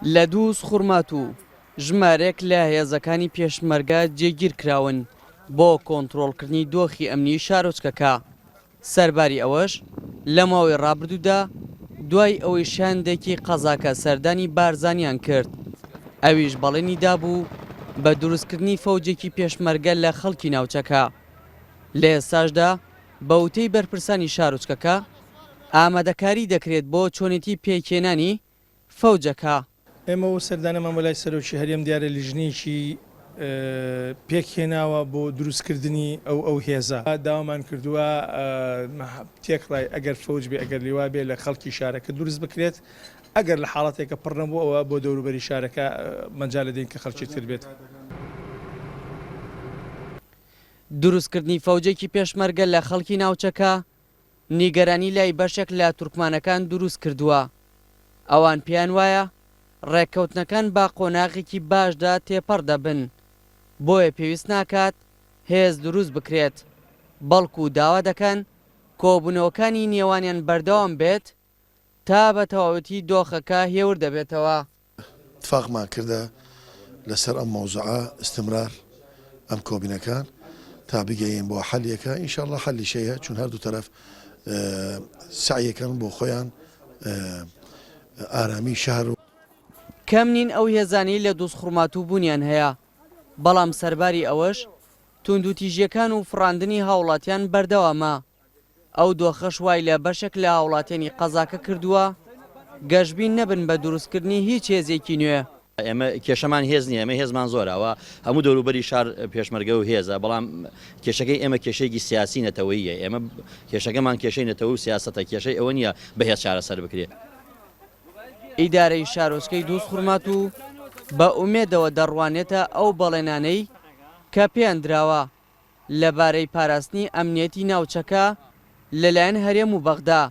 لە دووس خوڕمات و ژمارێک لە هێزەکانی پێشمەرگە جێگیر کراون بۆ کۆنتڕۆڵکردنی دۆخی ئەمنی شارۆچکەکە. سەرباری ئەوەش لە ماوەی ڕابردوودا دوای ئەوەی شاندێکی قەزاکە سەردانی بارزانیان کرد، ئەویش بەڵێنی دابوو بە دروستکردنی فەوجێکی پێشمەرگە لە خەڵکی ناوچەکە. لە ئێستاشدا بە وتەی بەرپرسانی شارۆچکەکە ئامادەکاری دەکرێت بۆ چۆنێتی پێکێنانی فەوجەکە. ئێمە و سەردانەمان بەلای سەرۆکی هەرێم دیارە لیژنێکی پێکهێناوە بۆ دروستکردنی ئەو هێزە داوامان کردووە تێکڕای ئەگەر فەوج بێ ئەگەر لیوا بێ لە خەڵکی شارەکە دروست بکرێت، ئەگەر لە حاڵەتێکە پڕنەبوو ئەوە بۆ دەوروبەری شارەکە مەجال دەین کە خەڵکی تر بێت. دروستکردنی فەوجێکی پێشمەرگە لە خەڵکی ناوچەکە نیگەرانی لای بەشێک لە تورکمانەکان دروست کردووە. ئەوان پێیان وایە ڕێککەوتنەکان با قۆناغێکی باشدا تێپەڕ دەبن، بۆیە پێویست ناکات هێز دروست بکرێت، بەڵکو داوا دەکەن کۆبوونەوەکانی نێوانیان بەردەوام بێت تا بە تەواوەتی دۆخەکە هێور دەبێتەوە. اتفاقمان کردە لەسەر ئەم مەوزوعە استمرار ئەم کۆبینەکان تا بگەین بۆ حەلیەکە ئینشاءالله حەلی شەیە، چون هەردوو تەرەف سعیەکەن بۆ خۆیان ئارامی شار و کەم نین ئەو هێزانی لە دۆست خوڕمات و بوونیان هەیە، بەڵام سەرباری ئەوەش توندوتیژیەکان و فڕاندنی هاوڵاتیان بەردەوامە. ئەو دۆخەش وای لە بەشێک لە هاوڵاتیانی قەزاکە کردووە گەشتبین نەبن بە دروستکردنی هیچ هێزێکی نوێ. ئێمە کێشەمان هێز نیە، ئەمە هێزمان زۆرەوە هەموو دەوروبەری شار پێشمەرگە و هێزە، بەڵام کێشەکەی ئێمە کێشەیەکی سیاسی نەتەوەییە. ئێمە کێشەکەمان کێشەی نەتەوە و سیاسەتە، کێشەی ئەوە نییە بەهێز چارەسەر بکرێت. ئیدارەی شارۆچکەی دۆست خوڕمات و بە ئومێدەوە دەڕوانێتە ئەو بەڵێنانەی کە پێیان دراوە لەبارەی پاراستنی ئەمنیەتی ناوچەکە لەلایەن هەرێم و بەغدا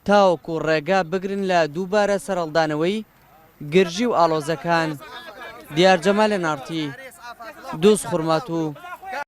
تاوەکو ڕێگا بگرن لە دووبارە سەرەڵدانەوەی گرژی و ئاڵۆزەکان. دیار جەمالە نارتی، دۆست خوڕمات و